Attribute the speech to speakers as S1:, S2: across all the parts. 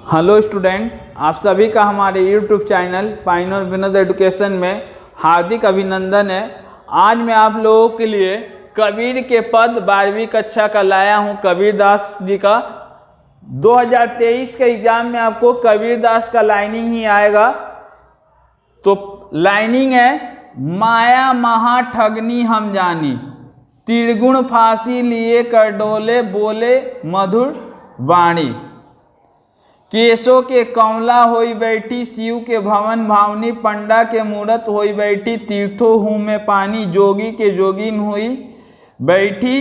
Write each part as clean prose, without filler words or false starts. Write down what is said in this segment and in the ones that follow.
S1: Hello student, आप सभी का हमारे यूट्यूब चैनल पाइनर विनोद एजुकेशन में हार्दिक अभिनंदन है। आज मैं आप लोगों के लिए कबीर के पद 12वीं कक्षा का लाया हूं। कबीरदास जी का 2023 के एग्जाम में आपको कबीरदास का लाइनिंग ही आएगा। तो लाइनिंग है, माया महा ठगनी हम जानी, त्रिगुण फांसी लिए कर डोले, बोले मधुर वाणी, केशों के कमला होई बैठी, शिव के भवन भावनी, पंडा के मूरत होई बैठी, तीर्थों हूँ में पानी, जोगी के जोगिन हुई बैठी,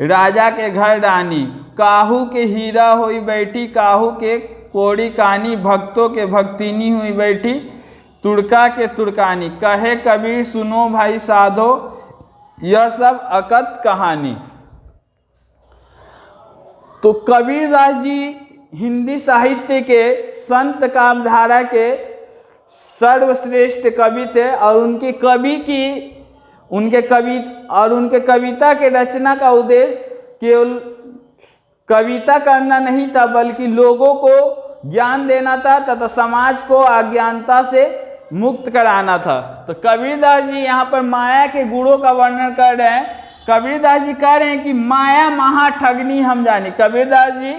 S1: राजा के घर रानी, काहू के हीरा होई बैठी, काहू के कोड़ी कानी, भक्तों के भक्तिनी हुई बैठी, तुड़का के तुड़कानी, कहे कबीर सुनो भाई साधो, यह सब अकथ कहानी। तो कबीरदास जी हिंदी साहित्य के संत काव्यधारा के सर्वश्रेष्ठ कवि थे और उनके कविता के रचना का उद्देश्य केवल कविता करना नहीं था, बल्कि लोगों को ज्ञान देना था तथा समाज को अज्ञानता से मुक्त कराना था। तो कबीरदास जी यहाँ पर माया के गुणों का वर्णन कर रहे हैं। कबीरदास जी कह रहे हैं कि माया महा ठगनी हम जानी। कबीरदास जी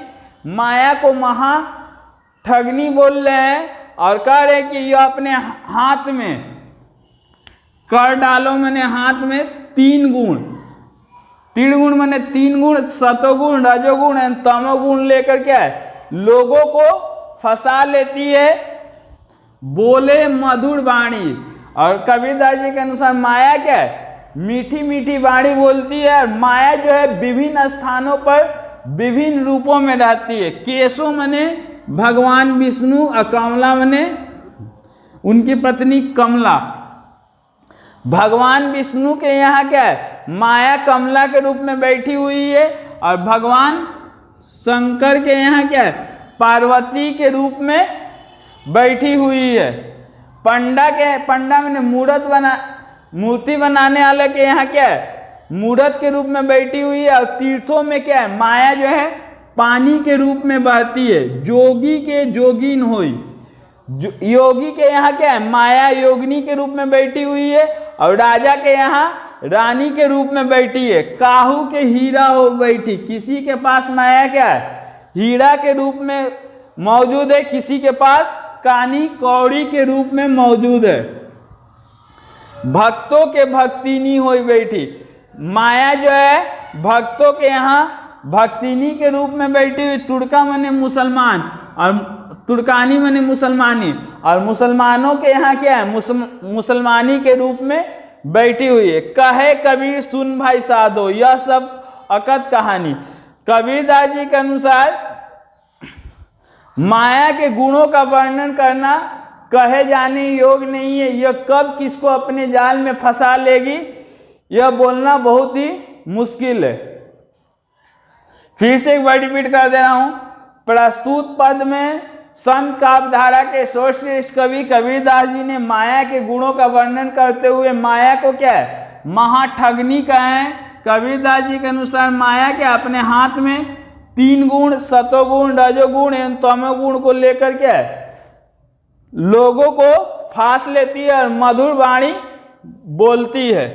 S1: माया को महा ठगनी बोल रहे हैं और कह रहे हैं कि यह अपने हाथ में कर डालो, मैंने हाथ में तीन गुण मैंने तीन गुण, सतोगुण, रजोगुण एवं तमोगुण लेकर क्या है लोगों को फंसा लेती है, बोले मधुर वाणी। और कबीरदास जी के अनुसार माया क्या है, मीठी मीठी वाणी बोलती है। और माया जो है विभिन्न स्थानों पर विभिन्न रूपों में रहती है। केशों मने भगवान विष्णु और कमला मने उनकी पत्नी कमला। भगवान विष्णु के यहाँ क्या है, माया कमला के रूप में बैठी हुई है और भगवान शंकर के यहाँ क्या है, पार्वती के रूप में बैठी हुई है। पंडा मैंने मूर्ति बनाने वाले के यहाँ क्या है, मूर्त के रूप में बैठी हुई है। और तीर्थों में क्या है, माया जो है पानी के रूप में बहती है। जोगी के जोगिन होई, योगी के यहाँ क्या है, माया योगिनी के रूप में बैठी हुई है और राजा के यहाँ रानी के रूप में बैठी है। काहू के हीरा हो बैठी, किसी के पास माया क्या है, हीरा के रूप में मौजूद है, किसी के पास कानी कौड़ी के रूप में मौजूद है। भक्तों के भक्तिनी होई बैठी, माया जो है भक्तों के यहाँ भक्तिनी के रूप में बैठी हुई। तुड़का मने मुसलमान और तुड़कानी मने मुसलमानी, और मुसलमानों के यहाँ क्या है, मुसलमानी के रूप में बैठी हुई है। कहे कबीर सुन भाई साधो, यह सब अकथ कहानी। कबीरदास जी के अनुसार माया के गुणों का वर्णन करना कहे जाने योग नहीं है। यह कब किसको अपने जाल में फंसा लेगी, यह बोलना बहुत ही मुश्किल है। फिर से एक बार रिपीट कर दे रहा हूं। प्रस्तुत पद में संत काव्यधारा के सर्वश्रेष्ठ कवि कबीरदास जी ने माया के गुणों का वर्णन करते हुए माया को क्या है, महाठगनी कहा है। कबीरदास जी के अनुसार माया क्या अपने हाथ में तीन गुण, सतोगुण, रजोगुण एवं तमोगुण को लेकर क्या है लोगों को फांस लेती है और मधुर वाणी बोलती है।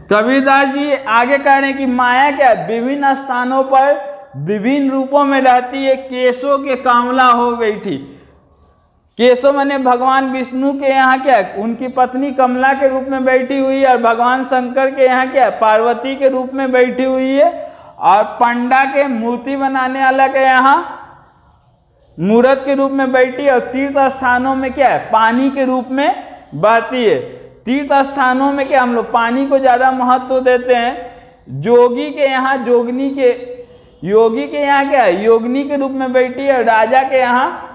S1: कबीरदास जी आगे कह रहे हैं कि माया क्या विभिन्न स्थानों पर विभिन्न रूपों में रहती है। केशों के कामला हो बैठी, केशों माने भगवान विष्णु के यहाँ क्या उनकी पत्नी कमला के रूप में बैठी हुई है और भगवान शंकर के यहाँ क्या पार्वती के रूप में बैठी हुई है। और पंडा के मूर्ति बनाने वाला के यहाँ मूर्त के रूप में बैठी है। और तीर्थ स्थानों में क्या है, पानी के रूप में बहती है। तीर्थ स्थानों में क्या हम लोग पानी को ज़्यादा महत्व देते हैं। योगी के यहाँ योगी के यहाँ क्या है, योगिनी के रूप में बैठी है। राजा के यहाँ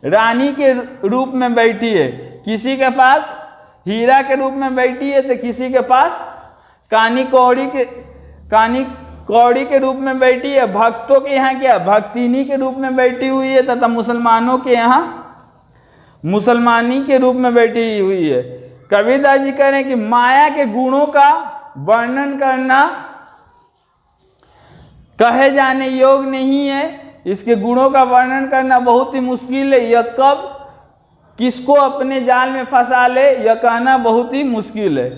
S1: रानी के रूप में बैठी है। किसी के पास हीरा के रूप में बैठी है तो किसी के पास कानी कौड़ी के रूप में बैठी है। भक्तों के यहाँ क्या भक्तिनी के रूप में बैठी हुई है तथा मुसलमानों के यहाँ मुसलमानी के रूप में बैठी हुई है। कबीरदास जी कह रहे हैं कि माया के गुणों का वर्णन करना कहे जाने योग नहीं है। इसके गुणों का वर्णन करना बहुत ही मुश्किल है। यह कब किसको अपने जाल में फंसा ले यह कहना बहुत ही मुश्किल है।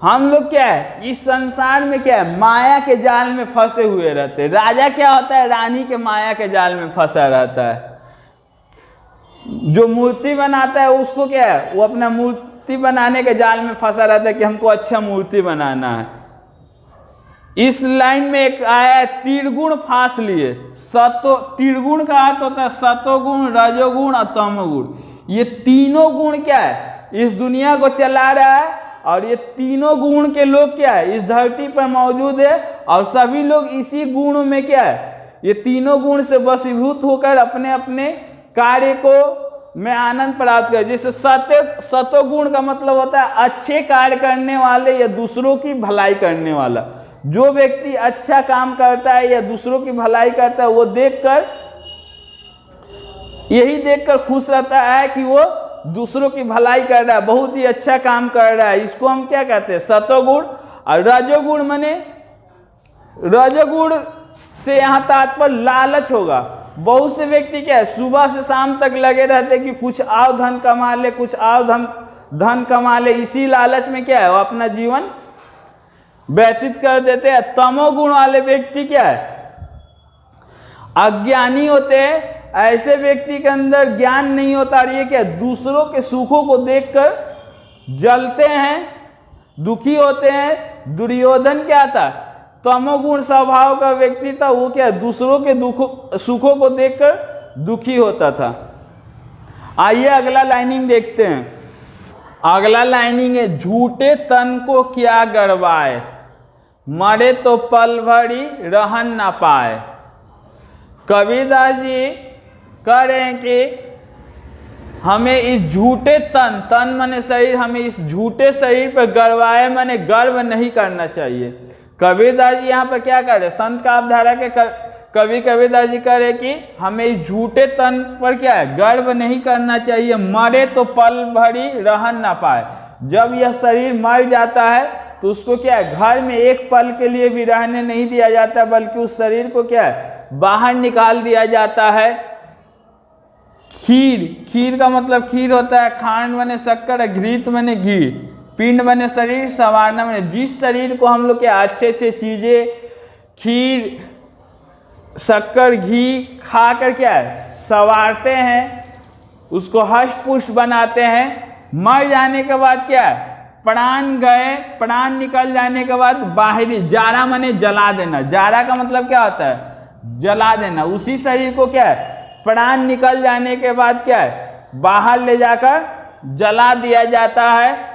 S1: हम लोग क्या है, इस संसार में क्या है, माया के जाल में फंसे हुए रहते हैं। राजा क्या होता है, रानी के माया के जाल में फंसा रहता है। जो मूर्ति बनाता है उसको क्या है, वो अपना मूर्ति बनाने के जाल में फंसा रहता है कि हमको अच्छा मूर्ति बनाना है। इस लाइन में एक आया है, त्रिगुण फांस लिए। त्रिगुण का अर्थ होता है सतोगुण, रजोगुण और तमोगुण। ये तीनों गुण क्या है, इस दुनिया को चला रहा है। और ये तीनों गुण के लोग क्या है, इस धरती पर मौजूद है। और सभी लोग इसी गुण में क्या है, ये तीनों गुण से वशीभूत होकर अपने अपने कार्य को में आनंद प्राप्त कर। जैसे सतोगुण का मतलब होता है अच्छे कार्य करने वाले या दूसरों की भलाई करने वाला। जो व्यक्ति अच्छा काम करता है या दूसरों की भलाई करता है, वो यही देखकर खुश रहता है कि वो दूसरों की भलाई कर रहा है, बहुत ही अच्छा काम कर रहा है। इसको हम क्या कहते हैं, सतोगुण। और रजोगुण माने, रजोगुण से यहाँ तात्पर्य लालच होगा। बहुत से व्यक्ति क्या है, सुबह से शाम तक लगे रहते कि कुछ और धन कमा ले, कुछ और धन कमा ले। इसी लालच में क्या है, वो अपना जीवन व्यतीत कर देते हैं। तमोगुण वाले व्यक्ति क्या है, अज्ञानी होते हैं। ऐसे व्यक्ति के अंदर ज्ञान नहीं होता। और ये क्या, दूसरों के सुखों को देखकर जलते हैं, दुखी होते हैं। दुर्योधन क्या था, तमोगुण स्वभाव का व्यक्ति था। वो क्या, दूसरों के सुखों को देखकर दुखी होता था। आइए अगला लाइनिंग देखते हैं। अगला लाइनिंग है, झूठे तन को क्या गड़वाए, मरे तो पल भरी रहन ना पाए। कबीरदास जी कह रहे हैं कि हमें इस झूठे तन माने शरीर, हमें इस झूठे शरीर पर गड़वाए माने गर्व नहीं करना चाहिए। कबीरदास जी यहाँ पर क्या कर रहे, संत काव्यधारा के कवि कबीरदास जी कह रहे कि हमें इस झूठे तन पर क्या है, गर्व नहीं करना चाहिए। मरे तो पल भरी रहन ना पाए। जब यह शरीर मर जाता है तो उसको क्या है, घर में एक पल के लिए भी रहने नहीं दिया जाता, बल्कि उस शरीर को क्या है, बाहर निकाल दिया जाता है। खीर का मतलब खीर होता है, खांड बने शक्कर, घृत बने घी, पिंड बने शरीर, संवारना बने। जिस शरीर को हम लोग क्या अच्छे से चीजें, खीर, शक्कर, घी खा कर क्या है संवारते हैं, उसको हष्ट पुष्ट बनाते हैं। मर जाने के बाद क्या है, प्राण गए, प्राण निकल जाने के बाद बाहरी जारा माने जला देना। जारा का मतलब क्या होता है, जला देना। उसी शरीर को क्या है, प्राण निकल जाने के बाद क्या है, बाहर ले जाकर जला दिया जाता है।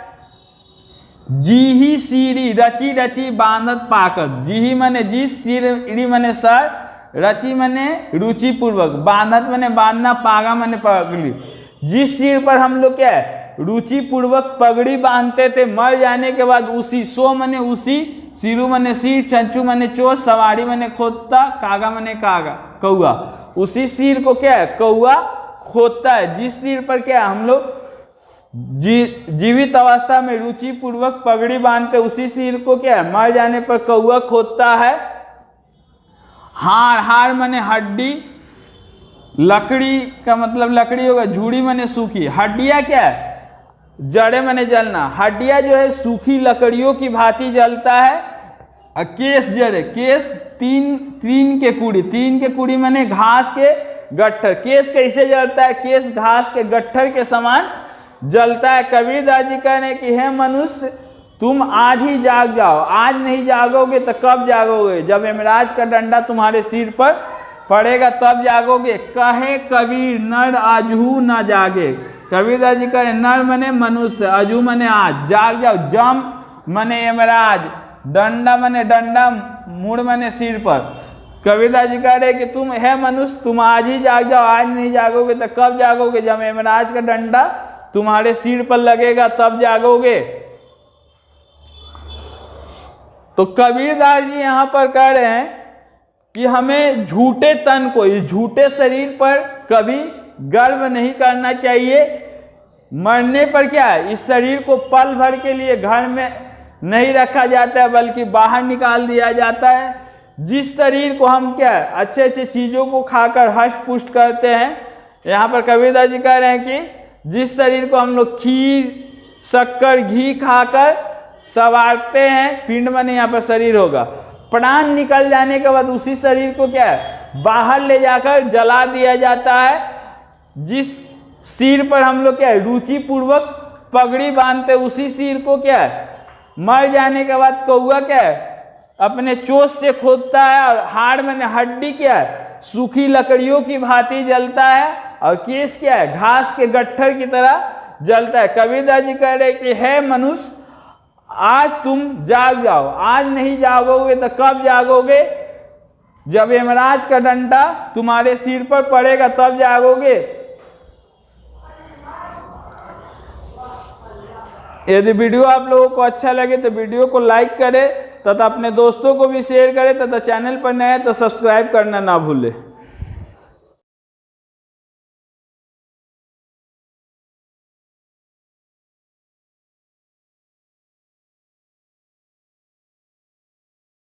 S1: जीही सीरी रची रची बांधत पाकत। जीही माने जिस, सीरी माने सर, रची माने रुचि पूर्वक, बांधत माने बांधना, पागा माने पगड़ी। जिस सिर पर हम लोग क्या है रुचि पूर्वक पगड़ी बांधते थे, मर जाने के बाद उसी, सो माने उसी, सिरू माने सिर, चंचू माने चोच, सवारी माने खोदता, कागा माने कागा कौआ। उसी सिर को क्या है, कौआ खोदता है। जिस सिर पर क्या है हम लोग जीवित अवस्था में रुचि पूर्वक पगड़ी बांधते, उसी सिर को क्या है मर जाने पर कौआ खोदता है। हार माने हड्डी, लकड़ी का मतलब लकड़ी होगा, झूड़ी माने सूखी। हड्डियां क्या है, जड़े माने जलना। हड्डियां जो है सूखी लकड़ियों की भांति जलता है। केस जड़े, केस तीन के कुड़ी माने घास के गट्ठर। केस कैसे जलता है, केस घास के गट्ठर के समान जलता है। कबीरदास जी कह रहे हैं कि हे मनुष्य, तुम आज ही जाग जाओ। आज नहीं जागोगे तो कब जागोगे, जब यमराज का डंडा तुम्हारे सिर पर पड़ेगा तब जागोगे। कहे कबीर नर आजहू न जागे। कबीरदास जी कहे नर मने मनुष्य, अजू मने आज, जाग जाओ। जम मने यमराज, डंडा मने डंडा, मुड़ मने सिर पर। कबीरदास जी कह रहे कि तुम है मनुष्य, तुम आज ही जाग जाओ। आज नहीं जागोगे तो कब जागोगे, जब यमराज का डंडा तुम्हारे सिर पर लगेगा तब जागोगे। तो कबीरदास जी यहाँ पर कह रहे हैं कि हमें झूठे तन को, इस झूठे शरीर पर कभी गर्व नहीं करना चाहिए। मरने पर क्या है, इस शरीर को पल भर के लिए घर में नहीं रखा जाता है, बल्कि बाहर निकाल दिया जाता है। जिस शरीर को हम क्या अच्छे अच्छे चीज़ों को खाकर हष्ट पुष्ट करते हैं, यहाँ पर कबीरदास जी कह रहे हैं कि जिस शरीर को हम लोग खीर शक्कर घी खाकर संवारते हैं, पिंड माने यहाँ पर शरीर होगा, प्राण निकल जाने के बाद उसी शरीर को क्या है बाहर ले जाकर जला दिया जाता है। जिस सिर पर हम लोग क्या है रुचि पूर्वक पगड़ी बांधते, उसी सिर को क्या है मर जाने के बाद कौआ क्या है अपने चोंच से खोदता है, और हाड़ में हड्डी क्या है सूखी लकड़ियों की भांति जलता है, और केस क्या है घास के गट्ठर की तरह जलता है। कबीरदास जी कह रहे कि है मनुष्य, आज तुम जाग जाओ, आज नहीं जागोगे तो कब जागोगे? जब यमराज का डंडा तुम्हारे सिर पर पड़ेगा तब जागोगे। यदि वीडियो आप लोगों को अच्छा लगे तो वीडियो को लाइक करें तथा अपने दोस्तों को भी शेयर करें, तथा चैनल पर नए हैं तो सब्सक्राइब करना ना भूलें।